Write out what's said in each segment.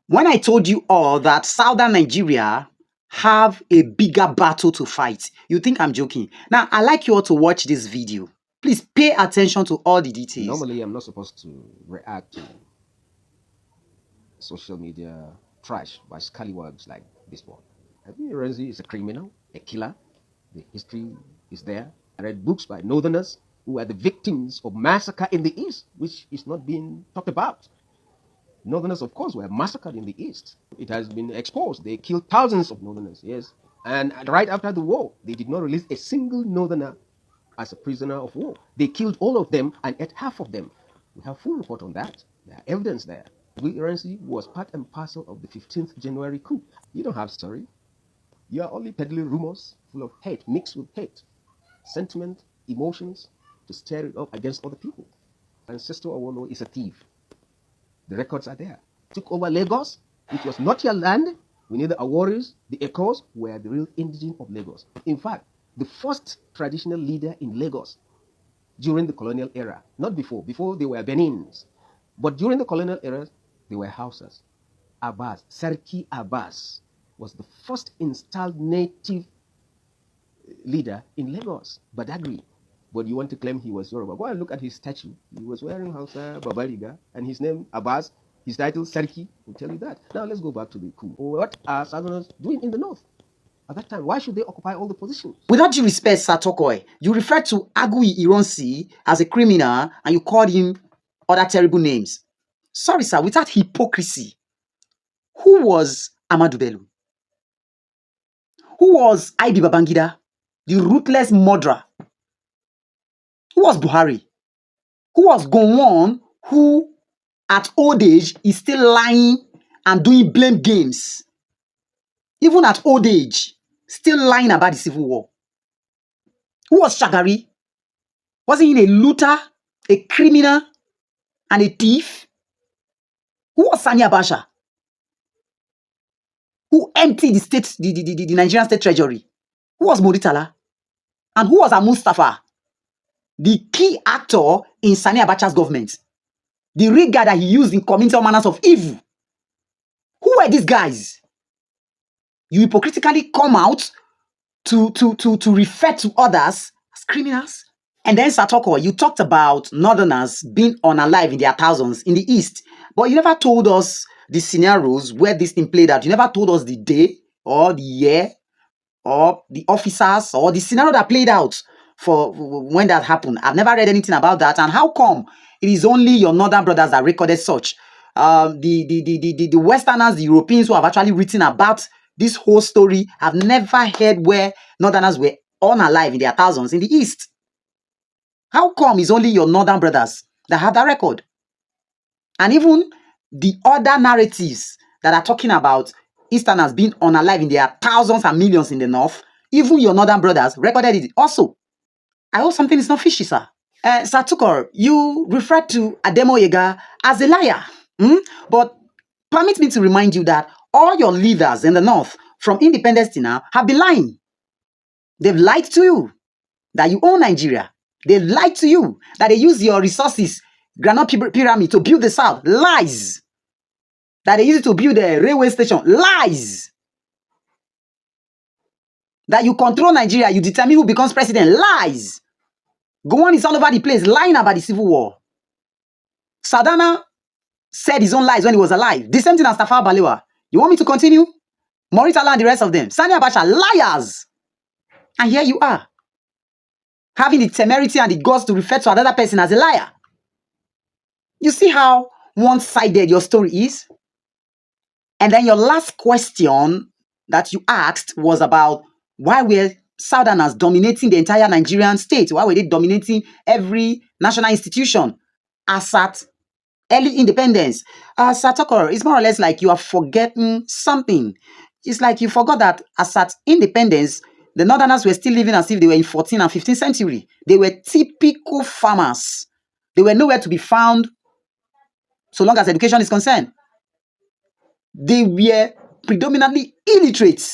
When I told you all that southern Nigeria have a bigger battle to fight, you think I'm joking. Now, I'd like you all to watch this video. Please pay attention to all the details. Normally, I'm not supposed to react to social media trash by scallywags like this one. I think Ironsi is a criminal, a killer. The history is there. I read books by northerners who were the victims of massacre in the East, which is not being talked about. Northerners, of course, were massacred in the East. It has been exposed. They killed thousands of northerners, yes. And right after the war, they did not release a single northerner as a prisoner of war. They killed all of them and ate half of them. We have full report on that. There are evidence there. Ironsi was part and parcel of the 15th January coup. You don't have story. You are only peddling rumors full of hate, mixed with hate, sentiment, emotions, to stir it up against other people. Ancestor Owolo is a thief. The records are there. Took over Lagos, which was not your land. We need the Awaris, the Ekos, were the real indigenous of Lagos. In fact, the first traditional leader in Lagos during the colonial era, not before. Before they were Benins. But during the colonial era, they were Hausas. Abbas, Sarki Abbas, was the first installed native leader in Lagos, Badagry. But you want to claim he was Yoruba. Go and look at his statue. He was wearing Hausa Babariga, and his name Abbas, his title Sarki, will tell you that. Now let's go back to the coup. What are Southerners doing in the north at that time? Why should they occupy all the positions? With all due respect, Sir Tokoi, you refer to Agui Ironsi as a criminal and you called him other terrible names. Sorry, sir, without hypocrisy, who was Amadou Bello? Who was Ibi Babangida, the ruthless murderer? Who was Buhari? Who was Gowon, who at old age is still lying and doing blame games? Even at old age, still lying about the civil war. Who was Shagari? Wasn't he a looter, a criminal, and a thief? Who was Sani Abacha? Who emptied the state, the Nigerian state treasury? Who was Muritala? And who was Mustafa? The key actor in Sani Abacha's government. The real guy that he used in committing all manners of evil. Who were these guys? You hypocritically come out to refer to others as criminals. And then, Satoko, you talked about northerners being unalive in their thousands in the east, but you never told us the scenarios where this thing played out. You never told us the day or the year or the officers or the scenario that played out for when that happened. I've never read anything about that. And how come it is only your northern brothers that recorded such? The Westerners, the Europeans who have actually written about this whole story have never heard where northerners were unalive in their thousands in the east. How come it's only your northern brothers that have that record? And even the other narratives that are talking about Easterners being unalive in their thousands and millions in the north, even your northern brothers recorded it also. I hope something is not fishy, sir. Sir Tukor, you referred to Ademo Yega as a liar. But permit me to remind you that all your leaders in the north, from independence to now, have been lying. They've lied to you that you own Nigeria. They lied to you that they use your resources, Granite Pyramid, to build the South. Lies. That they use it to build a railway station. Lies. That you control Nigeria, you determine who becomes president. Lies. Gowon is all over the place lying about the civil war. Sadana said his own lies when he was alive. The same thing as Tafawa Balewa. You want me to continue? Moritala and the rest of them. Sani Abacha, liars. And here you are, having the temerity and the guts to refer to another person as a liar. You see how one-sided your story is? And then your last question that you asked was about why were Southerners dominating the entire Nigerian state? Why were they dominating every national institution as at early independence? Satokor, it's more or less like you are forgetting something. It's like you forgot that as at independence, the Northerners were still living as if they were in 14th and 15th century. They were typical farmers. They were nowhere to be found so long as education is concerned. They were predominantly illiterate.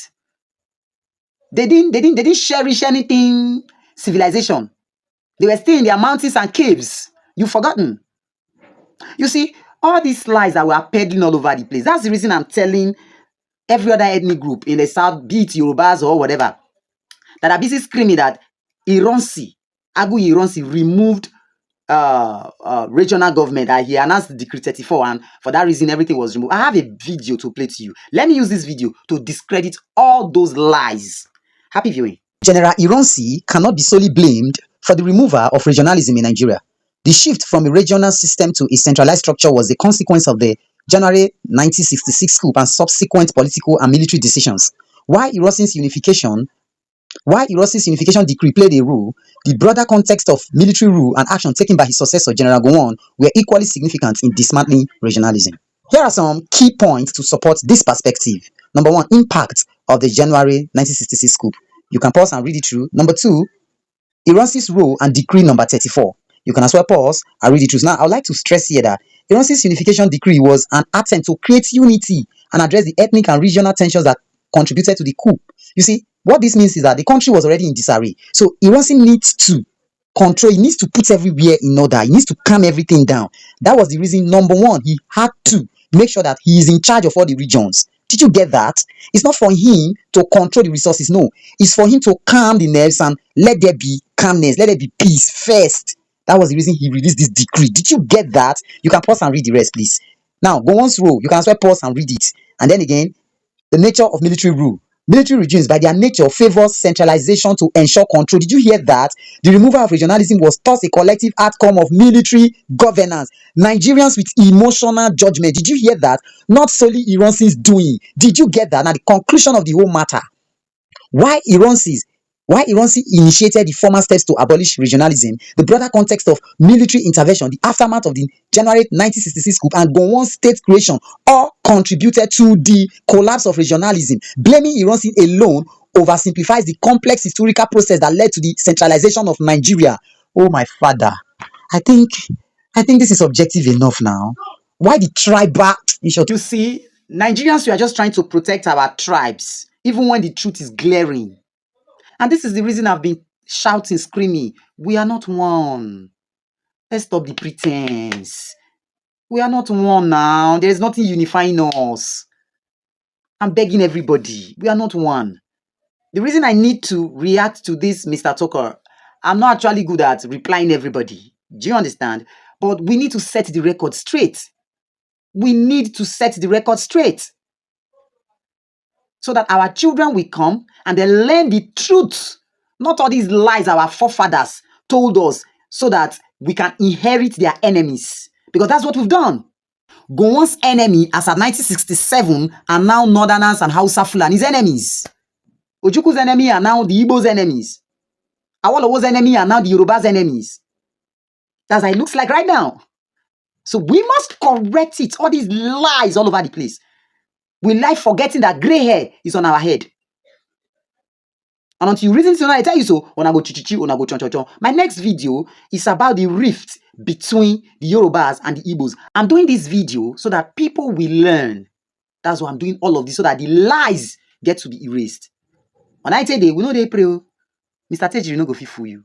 They didn't cherish anything civilization. They were still in their mountains and caves. You've forgotten. You see, All these lies that were peddling all over the place. That's the reason I'm telling every other ethnic group in the South, be it Yorubas or whatever, that are busy screaming that Ironsi, Ironsi removed regional government, and he announced the Decree 34, and for that reason everything was removed. I have a video to play to you. Let me use this video to discredit all those lies. Happy viewing. General Ironsi cannot be solely blamed for the removal of regionalism in Nigeria. The shift from a regional system to a centralized structure was the consequence of the January 1966 coup and subsequent political and military decisions. While Ironsi's unification decree played a role, the broader context of military rule and action taken by his successor, General Gowon, were equally significant in dismantling regionalism. Here are some key points to support this perspective. Number one, impact of the January 1966 coup. You can pause and read it through. Number two, Ironsi's role and decree number 34. You can as well pause and read it through. Now, I would like to stress here that Ironsi's unification decree was an attempt to create unity and address the ethnic and regional tensions that contributed to the coup. You see, what this means is that the country was already in disarray. So Ironsi needs to control, he needs to put everywhere in order, he needs to calm everything down. That was the reason, number one, he had to make sure that he is in charge of all the regions. Did you get that? It's not for him to control the resources, no. It's for him to calm the nerves and let there be calmness, let there be peace first. That was the reason he released this decree. Did you get that? You can pause and read the rest, please. Now, Gowon's role, you can as well pause and read it. And then again, the nature of military rule. Military regimes, by their nature, favor centralization to ensure control. Did you hear that? The removal of regionalism was thus a collective outcome of military governance. Nigerians with emotional judgment. Did you hear that? Not solely Ironsi's doing. Did you get that? Now, the conclusion of the whole matter. Why Ironsi initiated the formal steps to abolish regionalism, the broader context of military intervention, the aftermath of the January 1966 coup, and Gowon's state creation all contributed to the collapse of regionalism. Blaming Ironsi alone oversimplifies the complex historical process that led to the centralization of Nigeria. Oh my father, I think this is objective enough now. Why the tribal? You see, Nigerians, we are just trying to protect our tribes, even when the truth is glaring. And this is the reason I've been shouting, screaming, we are not one. Let's stop the pretense. We are not one now. There is nothing unifying us. I'm begging everybody. We are not one. The reason I need to react to this, Mr. Tucker, I'm not actually good at replying everybody. Do you understand? But we need to set the record straight. We need to set the record straight, so that our children will come and they learn the truth, not all these lies our forefathers told us, so that we can inherit their enemies. Because that's what we've done. Gowon's enemy as at 1967 are now Northerners and Hausa Fulani's enemies. Ojuku's enemy are now the Igbo's enemies. Awolowo's enemy are now the Yoruba's enemies. That's how it looks like right now. So we must correct it. All these lies all over the place. We like forgetting that gray hair is on our head. And until you reason it, I tell you so, when I go chichichi, when I go chon chon chon. My next video is about the rift between the Yorubas and the Igbos. I'm doing this video so that people will learn. That's why I'm doing all of this, so that the lies get to be erased. When I tell you, we know they pray, Mr. Teji, you know go fit fool you.